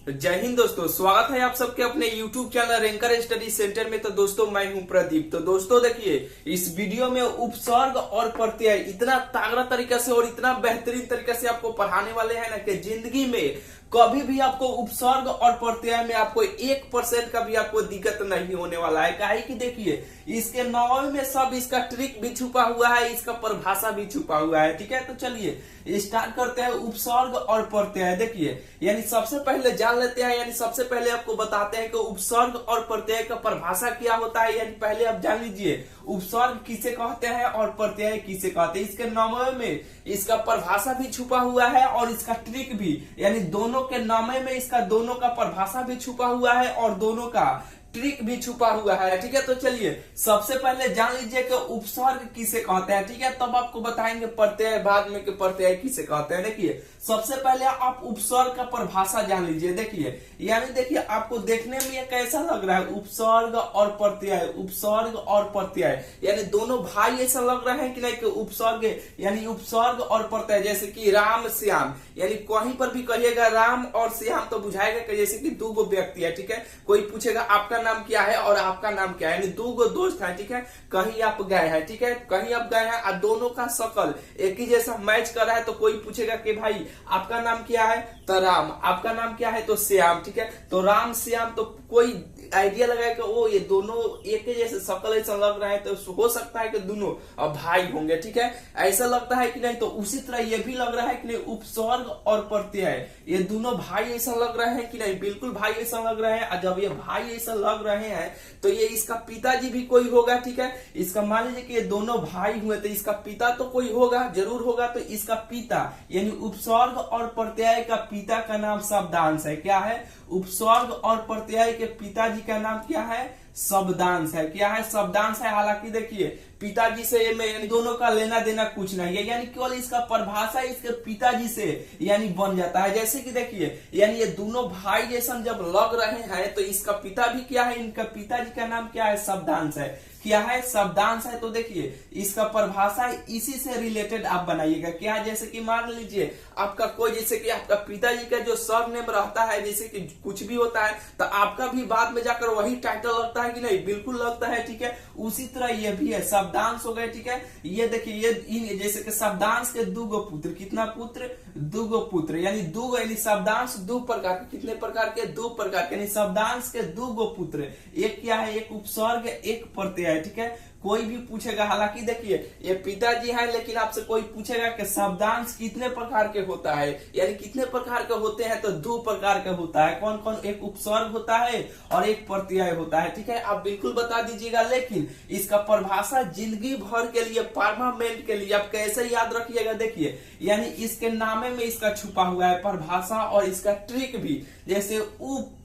जय हिंद दोस्तों, स्वागत है आप सबके अपने YouTube channel ranker study centre में। तो दोस्तों मैं हूं प्रदीप। तो दोस्तों देखिए, इस वीडियो में उपसर्ग और प्रत्यय इतना तगड़ा तरीके से और इतना बेहतरीन तरीके से आपको पढ़ाने वाले हैं ना कि जिंदगी में कभी भी आपको उपसर्ग और प्रत्यय में आपको 1% का भी आपको दिक्कत नहीं होने वाला है। काहे कि देखिए, इसके नाम में सब इसका ट्रिक भी छुपा हुआ है, इसका परिभाषा भी छुपा हुआ है। ठीक है, तो चलिए स्टार्ट करते हैं उपसर्ग और प्रत्यय। देखिए, यानी सबसे पहले जान लेते हैं, यानी सबसे पहले आपको बताते हैं कि उपसर्ग और प्रत्यय का परिभाषा क्या होता है। यानी पहले आप जान लीजिए उपसर्ग किसे कहते हैं और प्रत्यय किसे कहते हैं। इसके नामों में इसका परिभाषा भी छुपा हुआ है और इसका ट्रिक भी, यानी दोनों के नामे में इसका दोनों का परिभाषा भी छुपा हुआ है और दोनों का ट्रिक भी छुपा हुआ है। ठीक है, तो चलिए सबसे पहले जान लीजिए कि उपसर्ग किसे कहते हैं। ठीक है, तब आपको बताएंगे प्रत्यय बाद में कि प्रत्यय किसे कहते हैं। देखिए, सबसे पहले आप उपसर्ग का परिभाषा जान लीजिए। देखिए, यानी देखिए आपको देखने में ये कैसा लग रहा है, उपसर्ग और प्रत्यय, उपसर्ग और प्रत्यय, यानी दोनों भाई ऐसा लग रहा है कि नहीं कि उपसर्ग यानी उपसर्ग और प्रत्यय। जैसे कि राम श्याम, यानी कहीं पर भी कहिएगा राम और श्याम तो बुझाएगा कि जैसे कि दो गो व्यक्ति है। ठीक है, कोई पूछेगा आपका नाम क्या है और आपका नाम क्या है, यानी दो गो दोस्त है। ठीक है, कहीं आप गए हैं, ठीक है, कहीं आप गए हैं और दोनों का शकल एक ही जैसा मैच कर रहा है। तो कोई पूछेगा कि भाई आपका नाम क्या है, तो राम। आपका नाम क्या है, तो श्याम। ठीक है, तो राम श्याम, तो कोई आइडिया लगाए कि वो ये दोनों एक ही जैसे शकल ऐसा लग रहा है, तो हो सकता है कि दोनों भाई होंगे। ठीक है, ऐसा लगता है कि नहीं। तो उसी तरह ये भी लग रहा है कि नहीं, उपसर्ग और प्रत्यय ये दोनों भाई ऐसा लग रहे हैं कि नहीं, बिल्कुल भाई ऐसा लग रहे हैं। और जब ये भाई ऐसा लग रहे हैं तो ये इसका पिताजी भी कोई होगा। ठीक है, इसका मान लीजिए कि ये दोनों भाई हुए तो इसका पिता तो कोई होगा, जरूर होगा। तो इसका पिता यानी उपसर्ग और प्रत्यय का पिता का नाम शब्दांश है। क्या है, उपसर्ग और प्रत्यय के पिताजी का नाम क्या है, शब्दांश है। क्या है, शब्दांश है। हालांकि देखिए पिताजी से यानी दोनों का लेना देना कुछ नहीं है, यानी केवल इसका परिभाषा इसके पिताजी से यानी बन जाता है। जैसे कि देखिए, यानी ये दोनों भाई जैसा जब लग रहे हैं तो इसका पिता भी क्या है, इनका पिताजी का नाम क्या है, शब्दांश है। क्या है, शब्दांश है। तो देखिए इसका परिभाषा इसी से रिलेटेड आप बनाइएगा। क्या, जैसे कि मान लीजिए आपका कोई, जैसे कि आपका पिताजी का जो सरनेम रहता है, जैसे कि कुछ भी होता है तो आपका भी बाद में जाकर वही टाइटल लगता है कि नहीं, बिल्कुल लगता है। ठीक है, उसी तरह ये भी है, शब्दांश हो गए। ठीक है, ये देखिए ये जैसे कि शब्दांश के दो गो पुत्र, कितना पुत्र, दो गो पुत्र, यानी दो गो, यानी शब्दांश दो प्रकार के, कितने प्रकार के, दो प्रकार के, यानी शब्दांश के दो गो पुत्र। एक क्या है, एक उपसर्ग एक प्रत्यय। ठीक है, कोई भी पूछेगा, हालांकि देखिए ये पिताजी है, लेकिन आपसे कोई पूछेगा कि शब्दांश कितने प्रकार के होता है, यानी कितने प्रकार के होते हैं, तो दो प्रकार का होता है। कौन कौन, एक उपसर्ग होता है और एक प्रत्यय होता है। ठीक है, आप बिल्कुल बता दीजिएगा, लेकिन इसका परिभाषा जिंदगी भर के लिए, परमानेंट के लिए आप कैसे याद रखिएगा। देखिए, यानी इसके नामे में इसका छुपा हुआ है परिभाषा और इसका ट्रिक भी। जैसे उप,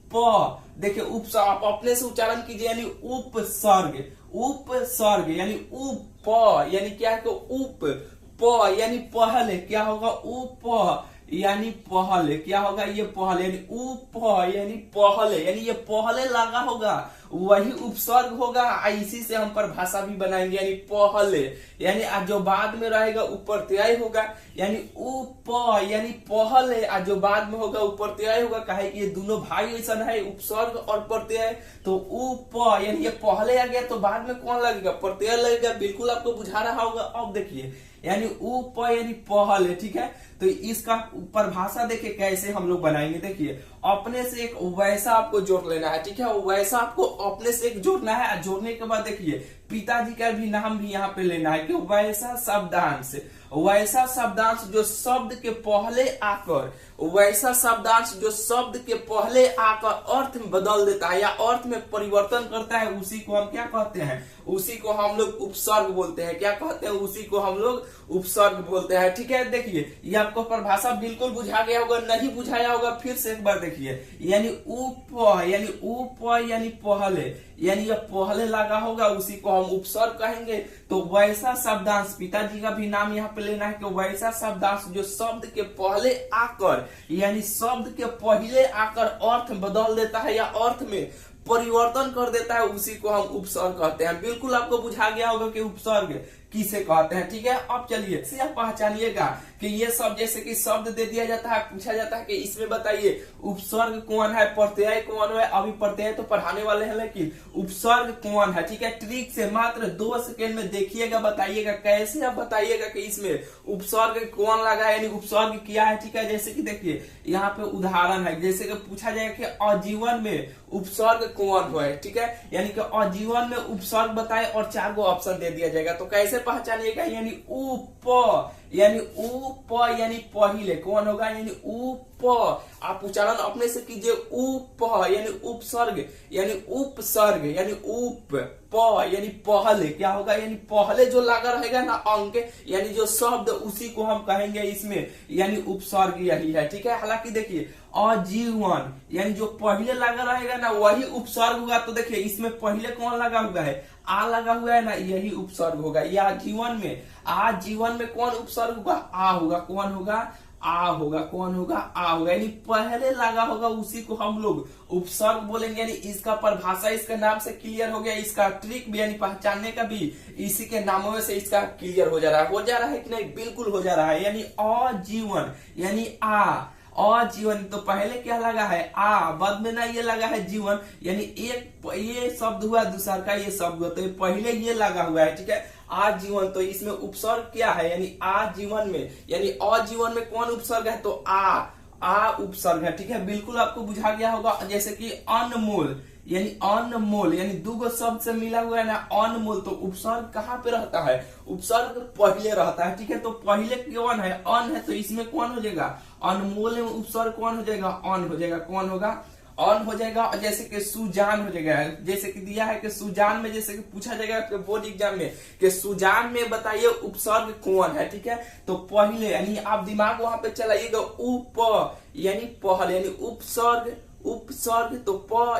देखिए उपसर्ग आप अपने से उच्चारण कीजिए, यानी उपसर्ग, उपसर्ग यानी उप, यानी क्या है, उप प यानी पहले, क्या होगा, उप यानी पहले, क्या होगा, ये पहले, यानी उप यानी पहले, यानी ये पहले लगा होगा वही उपसर्ग होगा। इसी से हम परिभाषा भी बनाएंगे, यानी पहले, यानी जो बाद में रहेगा प्रत्यय होगा, यानी उप यानी पहले, जो बाद में होगा प्रत्यय होगा। कहे कि ये दोनों भाई ऐसा है, उपसर्ग और प्रत्यय। तो उप यानी ये पहले आ गया तो बाद में कौन लगेगा, प्रत्यय लगेगा। बिल्कुल आपको बुझा रहा होगा। अब देखिए, यानी उप यानी पहले। ठीक है, तो इसका परिभाषा देखिए कैसे हम लोग बनाएंगे। देखिए, अपने से एक वैसा आपको जोड़ लेना है। ठीक है, वैसा आपको अपने से एक जोड़ना है। जोड़ने के बाद देखिए पिताजी का भी नाम भी यहाँ पे लेना है कि वैसा शब्दांश, वैसा शब्दांश जो शब्द के पहले आकर, वैसा शब्दांश जो शब्द के पहले आकर अर्थ में बदल देता है या अर्थ में परिवर्तन करता है, उसी को हम क्या कहते हैं, उसी को हम लोग उपसर्ग बोलते हैं। क्या कहते हैं, उसी को हम लोग उपसर्ग बोलते हैं। ठीक है, देखिए ये आपको परिभाषा बिल्कुल बुझा गया होगा, नहीं बुझाया होगा फिर से एक बार देखिए, यानी उप यानी पहले, यानी ये पहले लगा होगा, उसी को हम उपसर्ग कहेंगे। तो वैसा शब्दांश, पिताजी का भी नाम यहाँ पे लेना है कि वैसा शब्दांश जो शब्द के पहले आकर, यानी शब्द के पहले आकर अर्थ बदल देता है या अर्थ में परिवर्तन कर देता है, उसी को हम उपसर्ग कहते हैं। बिल्कुल आपको बुझा गया होगा कि उपसर्ग किसे कहते हैं। ठीक है, अब चलिए इसे आप पहचानिएगा कि ये सब जैसे कि शब्द दे दिया जाता है, पूछा जाता है कि इसमें बताइए उपसर्ग कौन है, प्रत्यय कौन है। अभी प्रत्यय तो पढ़ाने वाले हैं, लेकिन उपसर्ग कौन है। ठीक है, ट्रिक से मात्र 2 सेकेंड में देखिएगा, बताइएगा कैसे आप बताइएगा कि इसमें उपसर्ग कौन लगा है, यानी उपसर्ग क्या है। ठीक है, जैसे कि देखिए यहाँ पे उदाहरण है, जैसे कि पूछा जाएगा कि आजीवन में उपसर्ग कौन है। ठीक है, यानी कि आजीवन में उपसर्ग बताए और 4 गो ऑप्शन दे दिया जाएगा। तो कैसे पहचानिएगा, यानी उप, यानी उप यानी पहिले कौन होगा, यानी उप। आप उच्चारण अपने से कीजिए, उप यानी उपसर्ग, यानी उपसर्ग, यानी उप, यानी पहले क्या होगा, यानी पहले जो लगा रहेगा ना अंक, यानी जो शब्द उसी को हम कहेंगे इसमें, यानी उपसर्ग यही है। ठीक है, हालांकि देखिए आजीवन यानी जो पहले लगा रहेगा ना वही उपसर्ग होगा। तो देखिए इसमें पहले कौन लगा हुआ है, आ लगा हुआ है ना, यही उपसर्ग होगा। या जीवन में, आजीवन में कौन उपसर्ग होगा, आ होगा। कौन होगा, आ होगा। कौन होगा, आ होगा, यानी पहले लगा होगा उसी को हम लोग उपसर्ग बोलेंगे। यानी इसका परिभाषा इसके नाम से क्लियर हो गया, इसका ट्रिक भी यानी पहचानने का भी इसी के नामों में से इसका क्लियर हो जा रहा है। हो जा रहा है कि नहीं, बिल्कुल हो जा रहा है। यानी आजीवन यानी आजीवन, तो पहले क्या लगा है, आ, बाद में ना ये लगा है जीवन, यानी एक ये शब्द हुआ, दूसरा का ये शब्द हुआ, तो पहले ये लगा हुआ है। ठीक है, आजीवन, तो इसमें उपसर्ग क्या है, यानी आजीवन में, यानी आजीवन में कौन उपसर्ग है, तो आ उपसर्ग है। ठीक है, बिल्कुल आपको बुझा गया होगा। जैसे कि अनमोल, यानी अनमोल, यानी 2 शब्द से मिला हुआ है ना अनमोल, तो उपसर्ग कहाँ पे रहता है, उपसर्ग पहले रहता है। ठीक है, तो पहले कौन है, अन है, तो इसमें कौन हो जाएगा, अनमोल में उपसर्ग कौन हो जाएगा, अन हो जाएगा। कौन होगा, अन हो जाएगा। और जैसे कि सुजान हो जाएगा, जैसे कि दिया है कि सुजान में, जैसे कि पूछा जाएगा आपके बोर्ड एग्जाम में कि सुजान में बताइए उपसर्ग कौन है। ठीक है, तो पहले, यानी आप दिमाग वहां पे चलाइएगा, उप यानी पहले, यानी उपसर्ग तो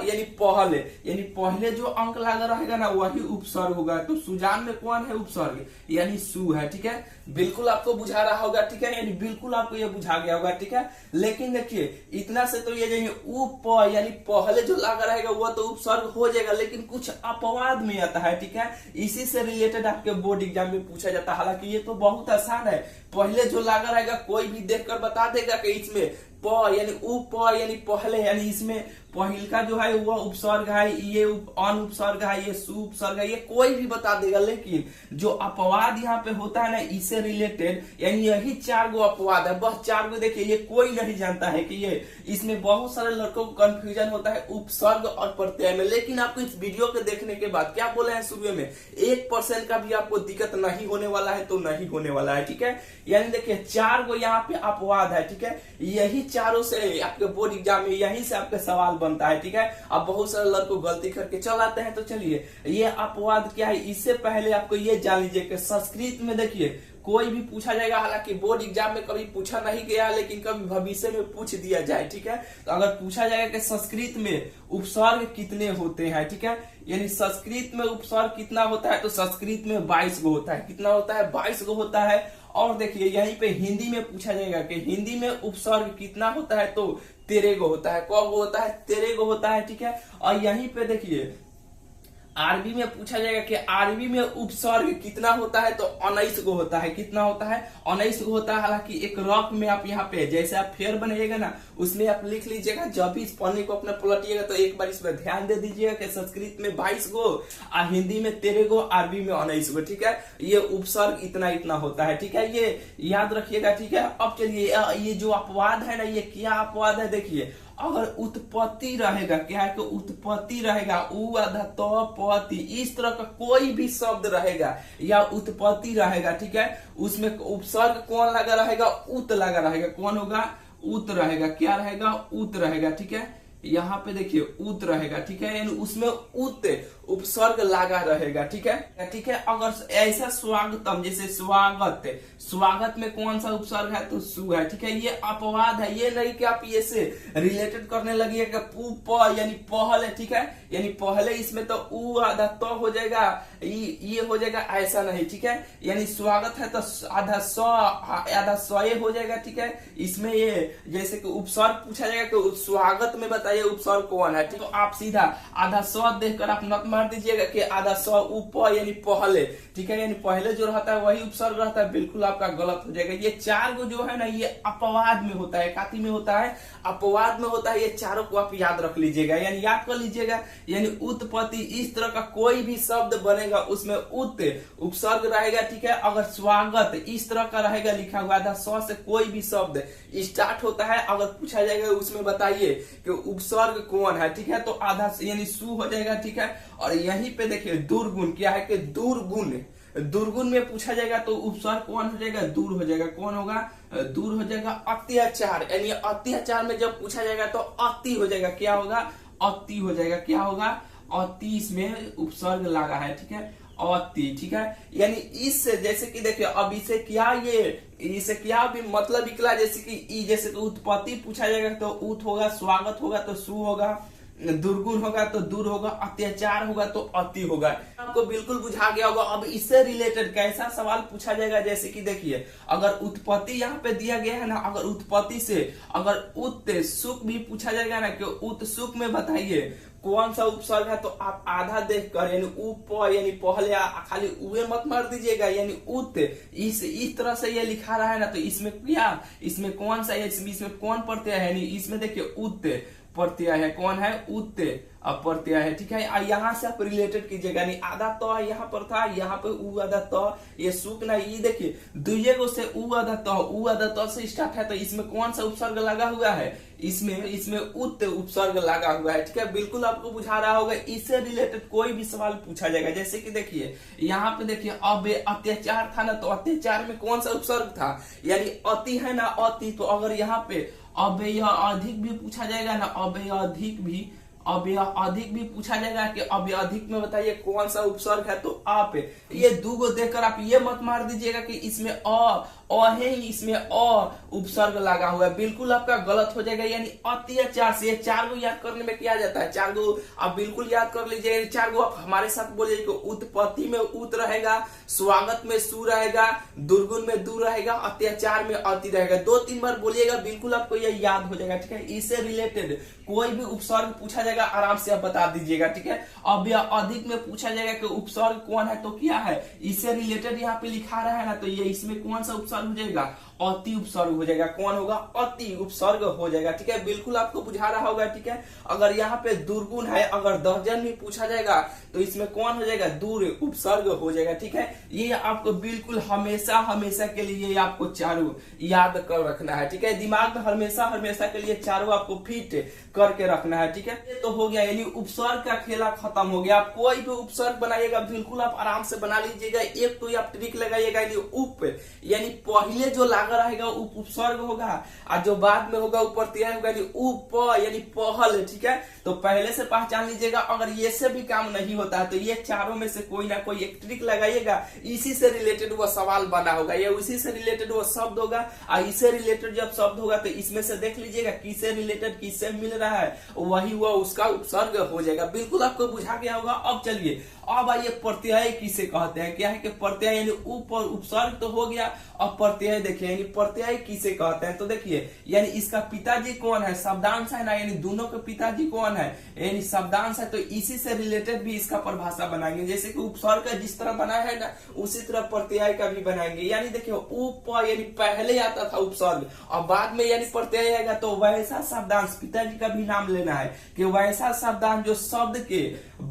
यानी पहले, यानी पहले जो अंक लगा रहेगा ना वही उपसर्ग होगा। तो सुजान में कौन है उपसर्ग, यानी सु है। ठीक है, बिल्कुल आपको बुझा रहा होगा। ठीक है, यानी बिल्कुल आपको ये बुझा गया होगा। ठीक है, लेकिन देखिए इतना से तो ये उप यानी पहले जो लगा रहेगा वो तो उपसर्ग हो जाएगा, लेकिन कुछ अपवाद में आता है। ठीक है, इसी से रिलेटेड आपके बोर्ड एग्जाम में पूछा जाता है। हालांकि ये तो बहुत आसान है, पहले जो लगा रहेगा कोई भी देखकर बता देगा कि इसमें यानी उप यानी पहले, यानी इसमें पहिल का जो है वो उपसर्ग है, ये अन उपसर्ग है, ये सु उपसर्ग है, ये कोई भी बता देगा। लेकिन जो अपवाद यहाँ पे होता है ना इससे रिलेटेड, यानी यही 4 गो अपवाद है, बस 4 गो। देखिए ये कोई नहीं जानता है कि ये, इसमें बहुत सारे लड़कों को कंफ्यूजन होता है उपसर्ग और प्रत्यय में। लेकिन आपको इस वीडियो के देखने के बाद क्या बोले हैं शुरू में, 1% का भी आपको दिक्कत नहीं होने वाला है, तो नहीं होने वाला है। ठीक है, यानी देखिए 4 गो यहाँ पे अपवाद है। ठीक है, यही चारों से आपके बोर्ड एग्जाम में यही से आपका सवाल बनता है। ठीक है, अब बहुत सारे लड़कों गलती करके चल आते हैं। तो चलिए ये अपवाद क्या है, इससे पहले आपको ये जान लीजिए कि संस्कृत में देखिए कोई भी पूछा जाएगा, हालांकि बोर्ड एग्जाम में कभी पूछा नहीं गया, लेकिन कभी भविष्य में पूछ दिया जाए। ठीक है, तो अगर पूछा जाएगा कि संस्कृत में उपसर्ग कितने होते हैं, ठीक है, यानी संस्कृत में उपसर्ग कितना होता है, तो संस्कृत में 22 गो होता है। कितना होता है, 22 गो होता है। और देखिए यहीं पे हिंदी में पूछा जाएगा कि हिंदी में उपसर्ग कितना होता है, तो 13 गो होता है। कौ गो होता है, 13 गो होता है। ठीक है, और यहीं पे देखिए अरबी में पूछा जाएगा कि अरबी में उपसर्ग कितना होता है, तो 19 गो होता है। कितना होता है, 19 गो होता है। हालांकि एक रफ में आप यहाँ पे जैसे आप फेयर बनाइएगा ना उसमें आप लिख लीजिएगा, जब भी इस पन्ने को अपना पलटिएगा तो एक बार इसमें ध्यान दे दीजिएगा कि संस्कृत में 22 गो और हिंदी में 13 गो, अरबी में 19 गो। ठीक है, ये उपसर्ग इतना होता है। ठीक है, ये याद रखिएगा। ठीक है, अब चलिए ये जो अपवाद है ना, ये क्या अपवाद है, देखिए अगर उत्पत्ति रहेगा, क्या है कि उत्पत्ति रहेगा, उ आधा तो पति, इस तरह का कोई भी शब्द रहेगा या उत्पत्ति रहेगा, ठीक है, उसमें उपसर्ग कौन लगा रहेगा, उत लगा रहेगा। कौन होगा, उत रहेगा। क्या रहेगा, उत रहेगा। ठीक है, यहाँ पे देखिए उत रहेगा। ठीक है, यानी उसमें उत उपसर्ग लगा रहेगा। ठीक है, अगर ऐसा स्वागतम जैसे स्वागत में कौन सा उपसर्ग है, तो सु है। ठीक है, ये अपवाद है, ये नहीं कि आप ये से रिलेटेड करने लगी कि प यानी पहले। ठीक है, यानी पहले इसमें तो उ आधा तो हो जाएगा, ये हो जाएगा, ऐसा नहीं। ठीक है, यानी स्वागत है तो आधा स हो जाएगा। ठीक है, इसमें ये जैसे कि उपसर्ग पूछा जाएगा कि स्वागत में बताइए उपसर्ग कौन है, तो आप सीधा आधा स देखकर आप मार दीजिएगा कि आधा स उप यानी पहले, ठीक है, यानी पहले जो रहता है वही उपसर्ग रहता है, बिल्कुल आपका गलत हो जाएगा। ये चार को जो है ना ये अपवाद में होता है, काती में होता है, अपवाद में होता है, ये चारों को आप याद रख लीजिएगा, यानी याद कर लीजिएगा। यानी उत्पत्ति, इस तरह का कोई भी शब्द बनेगा उसमें उत उपसर्ग रहेगा, ठीक है। अगर स्वागत इस तरह का रहेगा लिखा हुआ था, स से कोई भी शब्द स्टार्ट होता है, अगर पूछा जाएगा उसमें बताइए कि उपसर्ग कौन है, ठीक है, तो आधा यानी सु हो जाएगा, ठीक है। और यहीं पे देखिए दुर्गुण क्या है कि दुर्गुण, दुर्गुण में पूछा जाएगा तो उपसर्ग कौन हो जाएगा, दूर हो जाएगा, कौन होगा, दूर हो जाएगा। अत्याचार, यानी अत्याचार में जब पूछा जाएगा तो अति हो जाएगा, क्या होगा, अति हो जाएगा, क्या होगा, अति, इसमें उपसर्ग लगा है, ठीक है, अति, ठीक है। यानी इससे जैसे कि देखिए अब इसे क्या, ये इसे क्या भी मतलब निकला, जैसे कि ई, जैसे कि उत्पत्ति पूछा जाएगा तो उत होगा, स्वागत होगा तो सु होगा, दुर्गुण होगा तो दूर होगा, अत्याचार होगा तो अति होगा। आपको बिल्कुल बुझा गया होगा। अब इससे रिलेटेड कैसा सवाल पूछा जाएगा, जैसे कि देखिए अगर उत्पत्ति यहाँ पे दिया गया है ना, अगर उत्पत्ति से अगर उत सुख भी पूछा जाएगा ना कि उत सुख में बताइए कौन सा उपसर्ग है, तो आप आधा देख कर यानी उप यानी पहले खाली उए मत मार दीजिएगा, यानी उत इस तरह से ये लिखा रहा है ना, तो इसमें क्या, इसमें कौन सा, इसमें कौन प्रत्यय है, यानी इसमें देखिए उत प्रत्यय है, कौन है, उत प्रत्यय है, ठीक है। यहाँ से आप रिलेटेड कीजिएगा, यानी आधा तो यहाँ पर था, यहाँ पे उ आधा तो, ये सुख ना, ये देखिए दुइये गो से उ आधा तो से स्टार्ट है, तो इसमें कौन सा उपसर्ग लगा हुआ है, इसमें उत उपसर्ग लगा हुआ है, ठीक है। बिल्कुल आपको बुझा रहा होगा। इससे रिलेटेड कोई भी सवाल पूछा जाएगा, जैसे कि देखिए यहाँ पे देखिए अब अत्याचार था ना, तो अत्याचार में कौन सा उपसर्ग था, यानी अति है ना, अति, तो अगर यहाँ पे अब यह अधिक भी पूछा जाएगा ना, अब यह अधिक भी पूछा जाएगा कि अब यह अधिक में बताइए कौन सा उपसर्ग है, तो आप ये दो को देखकर आप ये मत मार दीजिएगा कि इसमें अ है, इसमें उपसर्ग लगा हुआ है, बिल्कुल आपका गलत हो जाएगा। यानी अत्याचार से, ये चार को याद करने में क्या जाता है, चार को आप बिल्कुल याद कर लीजिए, चार को आप हमारे साथ बोलिए कि उत्पत्ति में उत रहेगा, स्वागत में सु रहेगा, दुर्गुण में दू रहेगा, अत्याचार में अति रहेगा, 2-3 बार बोलिएगा, बिल्कुल आपको यह याद हो जाएगा, ठीक है। इससे रिलेटेड कोई भी उपसर्ग पूछा जाएगा आराम से आप बता दीजिएगा, ठीक है। अब यह अधिक में पूछा जाएगा कि उपसर्ग कौन है, तो क्या है, इससे रिलेटेड यहाँ पे लिखा रहा है ना, तो ये इसमें कौन सा उपसर्ग हो जाएगा, अति उपसर्ग हो जाएगा, कौन होगा, अति उपसर्ग हो जाएगा, ठीक है। बिल्कुल आपको बुझा रहा होगा, ठीक है। अगर यहाँ पे दुर्गुण है, अगर दर्जन भी पूछा जाएगा तो इसमें कौन हो जाएगा, दूर उपसर्ग हो जाएगा, ठीक है। ये आपको बिल्कुल हमेशा के लिए आपको चारों याद कर रखना है, ठीक है। दिमाग में हमेशा के लिए चारों आपको फिट करके रखना है, ठीक है। ये तो हो गया, यानी उपसर्ग का खेला खत्म हो गया। आप कोई भी उपसर्ग बनाइएगा बिल्कुल आप आराम से बना लीजिएगा। एक तो आप ट्रिक लगाइएगा, यानी पहले जो रहेगा उपसर्ग होगा और जो बाद में होगा प्रत्यय होगा, उप यानी पहल, ठीक है। तो पहले से पहचान लीजिएगा। अगर ये से भी काम नहीं होता है तो ये चारों में से कोई ना कोई एक ट्रिक लगाइएगा, इसी से रिलेटेड वो सवाल बना होगा, या उसी से रिलेटेड वो शब्द होगा, और इससे रिलेटेड जब शब्द होगा तो इसमें से देख लीजिएगा किससे रिलेटेड किससे मिल रहा है, वही हुआ उसका उपसर्ग हो जाएगा। बिल्कुल आपको बुझा गया होगा। अब चलिए अब आइए प्रत्यय किसे कहते हैं, क्या है कि प्रत्यय यानी उप और उपसर्ग तो हो गया। अब प्रत्यय देखिए, यानी प्रत्यय किसे कहते हैं, तो देखिए यानी इसका पिताजी कौन है, शब्दांश है ना, यानी दोनों के पिताजी कौन है, यानी शब्दांश है, तो इसी से रिलेटेड भी इसका परिभाषा बनाएंगे। जैसे कि उपसर्ग का जिस तरह बनाया है ना, उसी तरह प्रत्यय का भी बनाएंगे। यानी देखिए उप यानी पहले आता था उपसर्ग और बाद में यानी प्रत्यय आएगा, तो वैसा शब्दांश, पिताजी का भी नाम लेना है कि वैसा शब्दांश जो शब्द के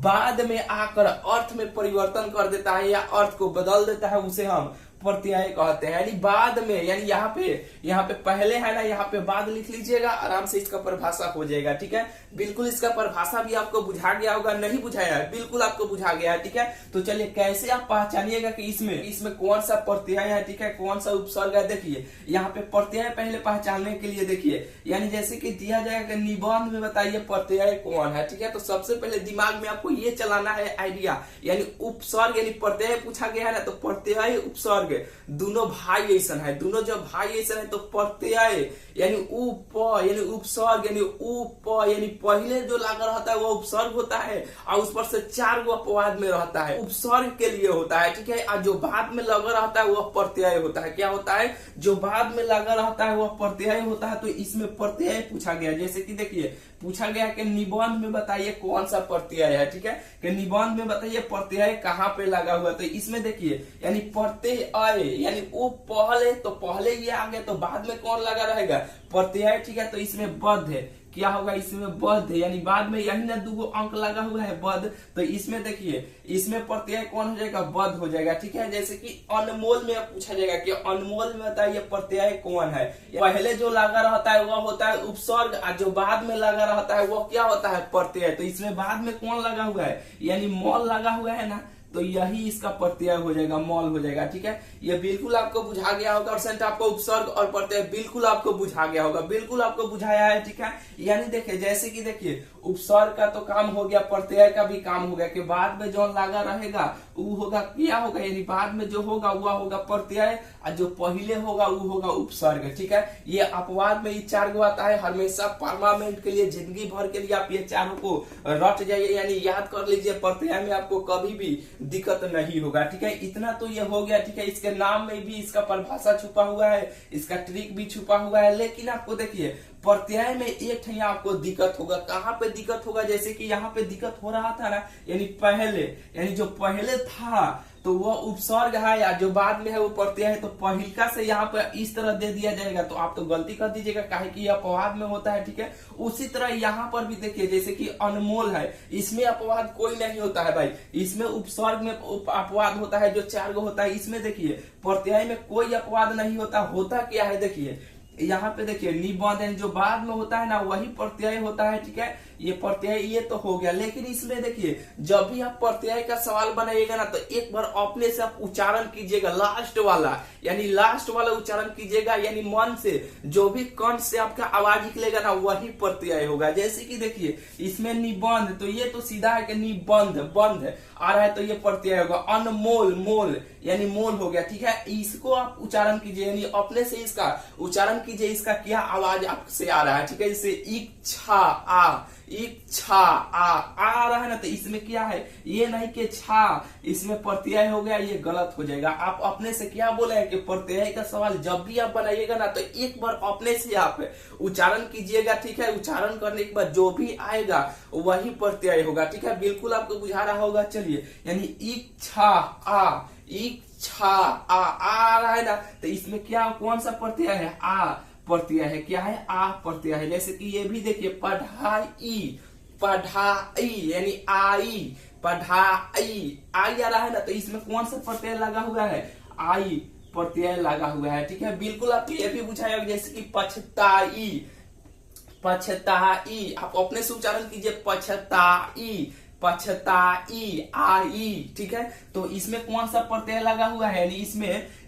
बाद में आकर अर्थ में परिवर्तन कर देता है या अर्थ को बदल देता है, उसे हम प्रत्यय कहते हैं। यानी बाद में, यानी यहाँ पे पहले है ना, यहाँ पे बाद लिख लीजिएगा, आराम से इसका परिभाषा हो जाएगा, ठीक है। बिल्कुल इसका परिभाषा भी आपको बुझा गया होगा, नहीं बुझाया है, बिल्कुल आपको बुझा गया है, ठीक है। तो चलिए कैसे आप पहचानिएगा कि इसमें कौन सा प्रत्यय है, ठीक है, कौन सा उपसर्ग है। देखिए यहाँ पे प्रत्यय पहले पहचानने के लिए देखिए, यानी जैसे कि दिया जाएगा निबंध में बताइए प्रत्यय कौन है, ठीक है। तो सबसे पहले दिमाग में आपको ये चलाना है आइडिया, यानी उपसर्ग यानी प्रत्यय पूछा गया है ना, तो प्रत्यय उपसर्ग दोनों भाई ऐसा है, दोनों जब भाई ऐसा है तो प्रत्यय यानी उप यानी उपसर्ग यानी उप यानी पहले जो लगा रहता है वो उपसर्ग होता है और उस पर से 4 गो अपवाद में रहता है, उपसर्ग के लिए होता है, ठीक है। और जो बाद में लगा रहता है वह प्रत्यय होता है। क्या होता है, जो बाद में लगा रहता है वह प्रत्यय होता है। तो इसमें प्रत्यय पूछा गया, जैसे कि देखिए पूछा गया कि निबंध में बताइए कौन सा प्रत्यय है, ठीक है, कि निबंध में बताइए प्रत्यय कहाँ पे लगा हुआ। तो इसमें देखिए यानी प्रत्यय यानी वो पहले, तो पहले ये आ गया तो बाद में कौन लगा रहेगा, प्रत्यय, ठीक है। तो इसमें बद्ध है, क्या होगा, इसमें बद्ध है, यानी बाद में यही ना दो अंक लगा हुआ है बद्ध, तो इसमें देखिए इसमें प्रत्यय कौन हो जाएगा, बद्ध हो जाएगा, ठीक है। जैसे कि अनमोल में पूछा जाएगा कि अनमोल में बताइए प्रत्यय कौन है, पहले जो लगा रहता है वह होता है उपसर्ग, और जो बाद में लगा रहता है वह क्या होता है, प्रत्यय। तो इसमें बाद में कौन लगा हुआ है, यानी मौल लगा हुआ है ना, तो यही इसका प्रत्यय हो जाएगा, मौल हो जाएगा, ठीक है। ये बिल्कुल आपको बुझा गया होगा, और आपको उपसर्ग और प्रत्यय बिल्कुल आपको बुझा गया होगा, बिल्कुल आपको बुझाया है, ठीक है। यानी देखिए जैसे कि देखिए उपसर्ग का तो काम हो गया, प्रत्यय का भी काम हो गया, कि बाद में जो लगा रहेगा वो होगा क्या होगा, यानी बाद में जो होगा वह होगा प्रत्यय, और जो पहले होगा वो होगा उपसर्ग, ठीक है। ये अपवाद में ये 4 गो आता है, हमेशा परमानेंट के लिए, जिंदगी भर के लिए आप ये 4 को रट जाइए, यानी याद कर लीजिए, प्रत्यय में आपको कभी भी दिक्कत नहीं होगा, ठीक है। इतना तो ये हो गया, ठीक है। इसके नाम में भी इसका परिभाषा छुपा हुआ है, इसका ट्रिक भी छुपा हुआ है, लेकिन आपको देखिए प्रत्यय में एक ठिया आपको दिक्कत होगा। कहाँ पे दिक्कत होगा, जैसे कि यहाँ पे दिक्कत हो रहा था ना, यानी पहले, यानी जो पहले था तो वह उपसर्ग है, या जो बाद में है वो प्रत्यय है, तो पहिलका से यहाँ पे इस तरह दे दिया जाएगा, तो आप तो गलती कर दीजिएगा, काहे कि यह अपवाद में होता है, ठीक है। उसी तरह यहाँ पर भी देखिए, जैसे कि अनमोल है, इसमें अपवाद कोई नहीं होता है भाई, इसमें उपसर्ग में अपवाद होता है जो 4 गो होता है, इसमें देखिए प्रत्यय में कोई अपवाद नहीं होता। होता क्या है, देखिए यहाँ पे देखिए निबंध जो बाद में होता है ना वही प्रत्यय होता है, ठीक है। ये प्रत्यय ये तो हो गया, लेकिन इसमें देखिए जब भी आप प्रत्यय का सवाल बनाइएगा ना, तो एक बार अपने से आप उच्चारण कीजिएगा, लास्ट वाला, यानी लास्ट वाला उच्चारण कीजिएगा, यानी मन से जो भी कंठ से आपका आवाज निकलेगा ना वही प्रत्यय होगा। जैसे कि देखिए इसमें निबंध, तो ये तो सीधा है कि निबंध, बंध आ रहा है तो ये प्रत्यय होगा। अनमोल, मोल यानी मोल हो गया, ठीक है। इसको आप उच्चारण कीजिए, यानी अपने से इसका उच्चारण कीजिए, इसका क्या आवाज आपसे आ रहा है, ठीक है। जैसे इच्छा, इच्छा आ रहा है ना, तो इसमें क्या है, ये नहीं कि छा, इसमें प्रत्यय हो गया, ये गलत हो जाएगा। आप अपने से क्या बोले हैं कि प्रत्यय का सवाल जब भी आप बनाइएगा ना, तो एक बार अपने से आप उच्चारण कीजिएगा, ठीक है। उच्चारण करने के बाद जो भी आएगा वही प्रत्यय होगा, ठीक है। बिल्कुल आपको बुझा रहा होगा। चलिए, यानी इच्छा इच्छा आ रहा है ना, तो इसमें क्या, कौन सा प्रत्यय है, आ प्रत्यय है, क्या है, आ प्रत्यय है। जैसे कि ये भी देखिए पढ़ाई, पढ़ाई यानी आई, पढ़ाई आई आ रहा है ना, तो इसमें कौन सा प्रत्यय लगा हुआ है, आई प्रत्यय लगा हुआ है, ठीक है। बिल्कुल आपको ये भी बुझाया, जैसे कि पछताई, पछताई आप अपने से उच्चारण कीजिए, पछताई, पछताई, आई, ठीक है। तो इसमें कौन सा प्रत्यय लगा हुआ है, यानी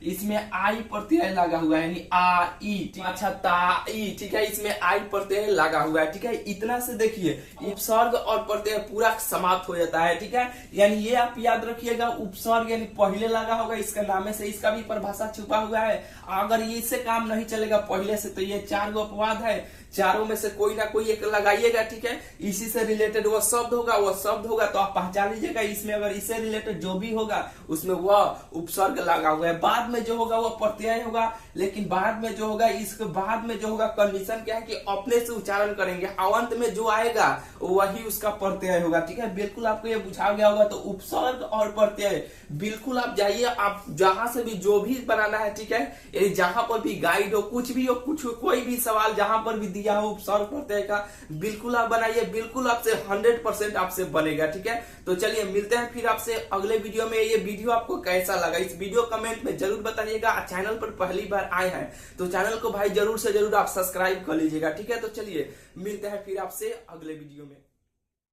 इसमें आई प्रत्यय लगा हुआ है, यानी आई, पछताई, ठीक है। इसमें आई प्रत्यय लगा हुआ है, ठीक है। इतना से देखिए उपसर्ग और प्रत्यय पूरा समाप्त हो जाता है, ठीक है। यानी ये आप याद रखिएगा, उपसर्ग यानी पहले लगा होगा, इसका नाम से इसका भी परिभाषा छुपा हुआ है। अगर इससे काम नहीं चलेगा पहले से, तो ये 4 गो अपवाद है, चारों में से कोई ना कोई एक लगाइएगा, ठीक है। इसी से रिलेटेड वो शब्द होगा, तो आप पहचान लीजिएगा। इसमें अगर इससे रिलेटेड जो भी होगा उसमें वह उपसर्ग लगा हुआ है, बाद में जो होगा वह प्रत्यय होगा, लेकिन बाद में जो होगा, इसके बाद में जो होगा कंडीशन क्या है कि अपने से उच्चारण करेंगे, अंत में जो आएगा वही उसका प्रत्यय होगा, ठीक है। बिल्कुल आपको ये बुझा गया होगा। तो उपसर्ग और प्रत्यय बिल्कुल आप जाइए, आप जहां से भी जो भी बनाना है, ठीक है, जहां पर भी गाइड हो, कुछ भी हो, कोई भी सवाल जहां पर भी दिया हो उपसर्ग प्रत्यय का, बिल्कुल आप बनाइए, बिल्कुल आपसे 100% आपसे बनेगा, ठीक है। तो चलिए मिलते हैं फिर आपसे अगले वीडियो में। ये वीडियो आपको कैसा लगा, इस वीडियो कमेंट में जरूर बताइएगा। चैनल पर पहली बार आए हैं तो चैनल को भाई जरूर से जरूर आप सब्सक्राइब कर लीजिएगा, ठीक है। तो चलिए मिलते हैं फिर आपसे अगले वीडियो में।